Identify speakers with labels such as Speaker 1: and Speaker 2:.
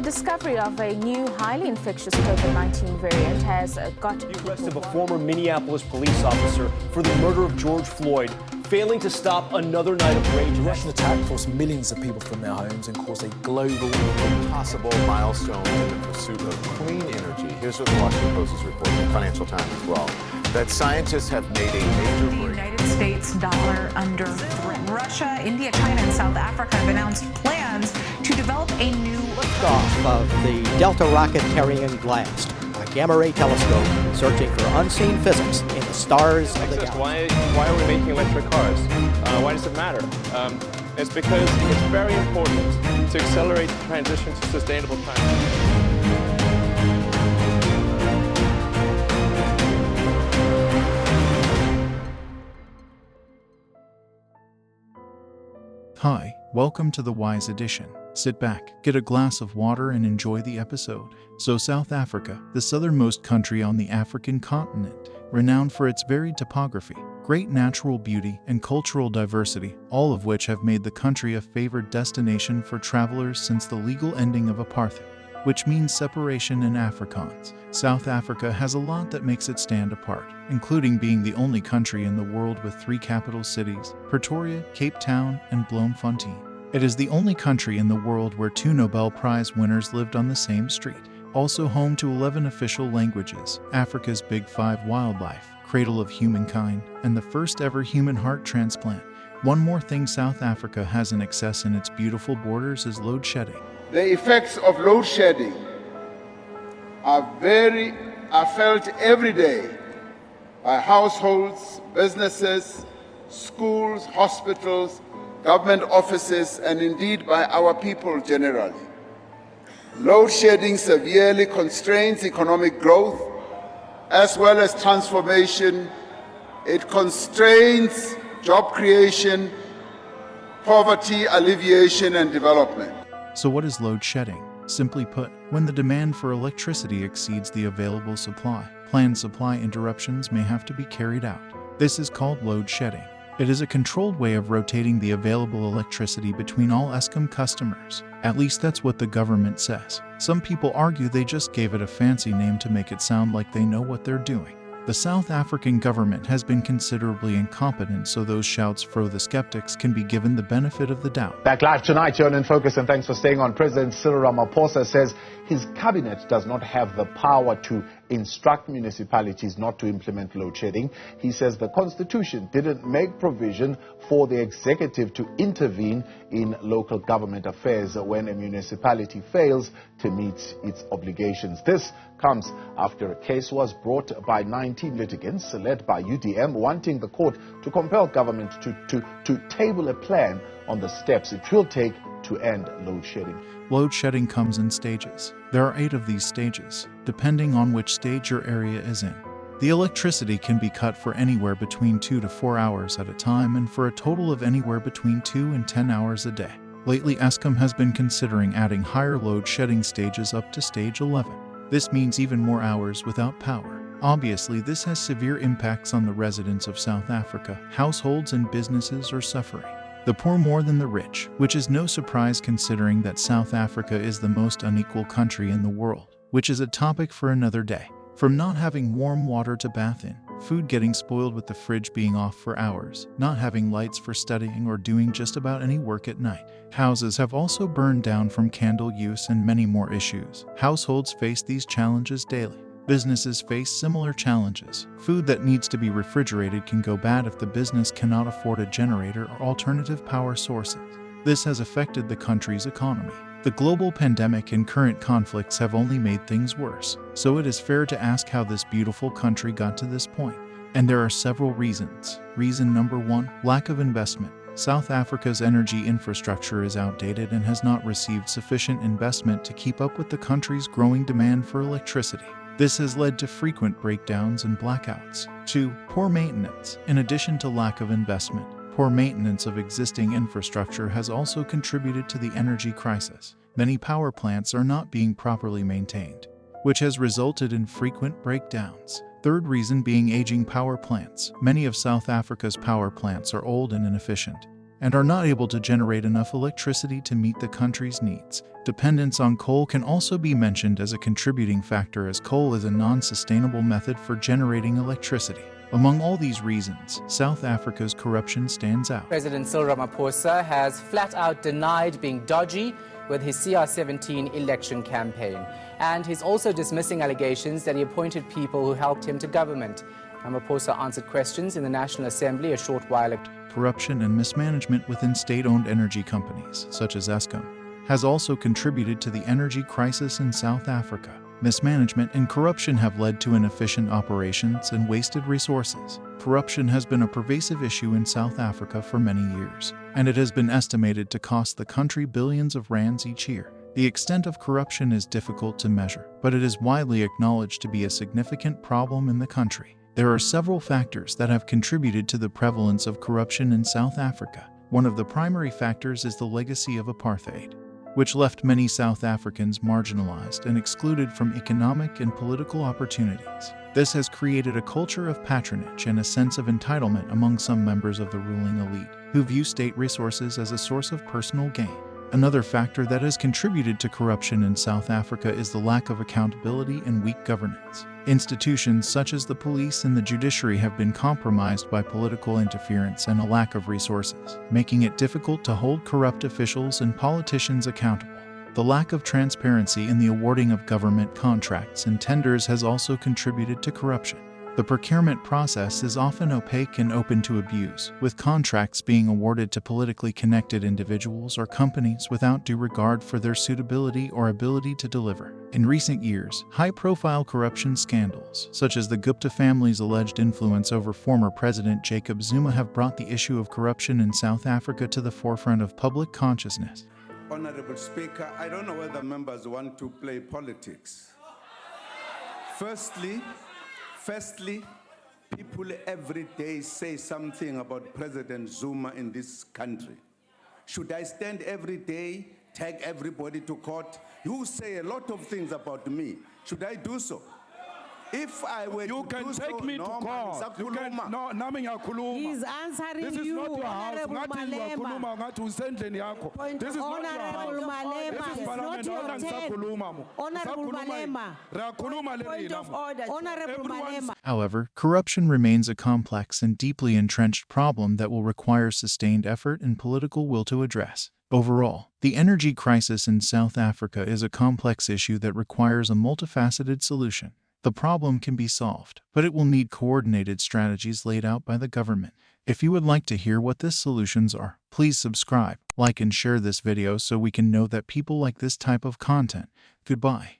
Speaker 1: The discovery of a new highly infectious COVID-19 variant has got
Speaker 2: The arrest of a former Minneapolis police officer for the murder of George Floyd, failing to stop another night of rage.
Speaker 3: The Russian attack forced millions of people from their homes and caused a global
Speaker 4: possible milestone in the pursuit of clean energy. Here's what the Washington Post is reporting, the Financial Times as well, that scientists have made a major
Speaker 5: The
Speaker 4: break.
Speaker 5: United States dollar under threat. Russia, India, China, and South Africa have announced plans to develop a new
Speaker 6: liftoff of the Delta rocket carrying blast, a gamma-ray telescope searching for unseen physics in the stars of the galaxy.
Speaker 7: Why are we making electric cars? Why does it matter? It's because it's very important to accelerate the transition to sustainable transport.
Speaker 8: Hi, welcome to the Wise Edition. Sit back, get a glass of water, and enjoy the episode. So South Africa, the southernmost country on the African continent, renowned for its varied topography, great natural beauty, and cultural diversity, all of which have made the country a favored destination for travelers since the legal ending of apartheid, which means separation in Afrikaans. South Africa has a lot that makes it stand apart, including being the only country in the world with 3 capital cities, Pretoria, Cape Town, and Bloemfontein. It is the only country in the world where 2 Nobel Prize winners lived on the same street. Also home to 11 official languages, Africa's Big 5 wildlife, cradle of humankind, and the first ever human heart transplant. One more thing South Africa has in excess in its beautiful borders is load shedding.
Speaker 9: The effects of load shedding are felt every day by households, businesses, schools, hospitals, government offices, and indeed by our people generally. Load shedding severely constrains economic growth as well as transformation. It constrains job creation, poverty alleviation, and development.
Speaker 8: So what is load shedding? Simply put, when the demand for electricity exceeds the available supply, planned supply interruptions may have to be carried out. This is called load shedding. It is a controlled way of rotating the available electricity between all Eskom customers. At least that's what the government says. Some people argue they just gave it a fancy name to make it sound like they know what they're doing. The South African government has been considerably incompetent, so those shouts for the skeptics can be given the benefit of the doubt.
Speaker 10: Back live tonight, you're in focus, and thanks for staying on. President Cyril Ramaphosa says his cabinet does not have the power to instruct municipalities not to implement load shedding. He says the constitution didn't make provision for the executive to intervene in local government affairs when a municipality fails to meet its obligations. This comes after a case was brought by 19 litigants led by UDM wanting the court to compel government to table a plan on the steps it will take to end load shedding.
Speaker 8: Load shedding comes in stages. There are 8 of these stages, depending on which stage your area is in. The electricity can be cut for anywhere between 2 to 4 hours at a time and for a total of anywhere between 2 and 10 hours a day. Lately, Eskom has been considering adding higher load shedding stages up to stage 11. This means even more hours without power. Obviously, this has severe impacts on the residents of South Africa. Households and businesses are suffering. The poor more than the rich, which is no surprise considering that South Africa is the most unequal country in the world, which is a topic for another day. From not having warm water to bath in, food getting spoiled with the fridge being off for hours, not having lights for studying or doing just about any work at night. Houses have also burned down from candle use and many more issues. Households face these challenges daily. Businesses face similar challenges. Food that needs to be refrigerated can go bad if the business cannot afford a generator or alternative power sources. This has affected the country's economy. The global pandemic and current conflicts have only made things worse, so it is fair to ask how this beautiful country got to this point. And there are several reasons. Reason number 1, lack of investment. South Africa's energy infrastructure is outdated and has not received sufficient investment to keep up with the country's growing demand for electricity. This has led to frequent breakdowns and blackouts. 2. Poor maintenance. In addition to lack of investment, poor maintenance of existing infrastructure has also contributed to the energy crisis. Many power plants are not being properly maintained, which has resulted in frequent breakdowns. Third reason being aging power plants. Many of South Africa's power plants are old and inefficient. and are not able to generate enough electricity to meet the country's needs. Dependence on coal can also be mentioned as a contributing factor, as coal is a non-sustainable method for generating electricity. Among all these reasons, South Africa's corruption stands out.
Speaker 11: President Cyril Ramaphosa has flat out denied being dodgy with his CR17 election campaign, and he's also dismissing allegations that he appointed people who helped him to government. Ramaphosa answered questions in the National Assembly a short while ago.
Speaker 8: Corruption and mismanagement within state-owned energy companies, such as Eskom, has also contributed to the energy crisis in South Africa. Mismanagement and corruption have led to inefficient operations and wasted resources. Corruption has been a pervasive issue in South Africa for many years, and it has been estimated to cost the country billions of rands each year. The extent of corruption is difficult to measure, but it is widely acknowledged to be a significant problem in the country. There are several factors that have contributed to the prevalence of corruption in South Africa. One of the primary factors is the legacy of apartheid, which left many South Africans marginalized and excluded from economic and political opportunities. This has created a culture of patronage and a sense of entitlement among some members of the ruling elite, who view state resources as a source of personal gain. Another factor that has contributed to corruption in South Africa is the lack of accountability and weak governance. Institutions such as the police and the judiciary have been compromised by political interference and a lack of resources, making it difficult to hold corrupt officials and politicians accountable. The lack of transparency in the awarding of government contracts and tenders has also contributed to corruption. The procurement process is often opaque and open to abuse, with contracts being awarded to politically connected individuals or companies without due regard for their suitability or ability to deliver. In recent years, high-profile corruption scandals, such as the Gupta family's alleged influence over former President Jacob Zuma, have brought the issue of corruption in South Africa to the forefront of public consciousness.
Speaker 12: Honorable Speaker, I don't know whether members want to play politics. Firstly, people every day say something about President Zuma in this country. Should I stand every day, tag everybody to court? You say a lot of things about me. Should I do so? If I were
Speaker 13: you
Speaker 12: to
Speaker 13: can
Speaker 12: do
Speaker 13: take
Speaker 12: so,
Speaker 13: me to court. You can, no, nami ngiyakhuluma.
Speaker 14: He's answering
Speaker 13: this is
Speaker 14: you,
Speaker 13: not your house. Ngathi ngiyakhuluma ngathi usendleni yakho. This is not your house. This is parliament.
Speaker 14: Honorable Malema. Point of order. Honorable Malema.
Speaker 8: However, corruption remains a complex and deeply entrenched problem that will require sustained effort and political will to address. Overall, the energy crisis in South Africa is a complex issue that requires a multifaceted solution. The problem can be solved, but it will need coordinated strategies laid out by the government. If you would like to hear what these solutions are, please subscribe, like and share this video so we can know that people like this type of content. Goodbye.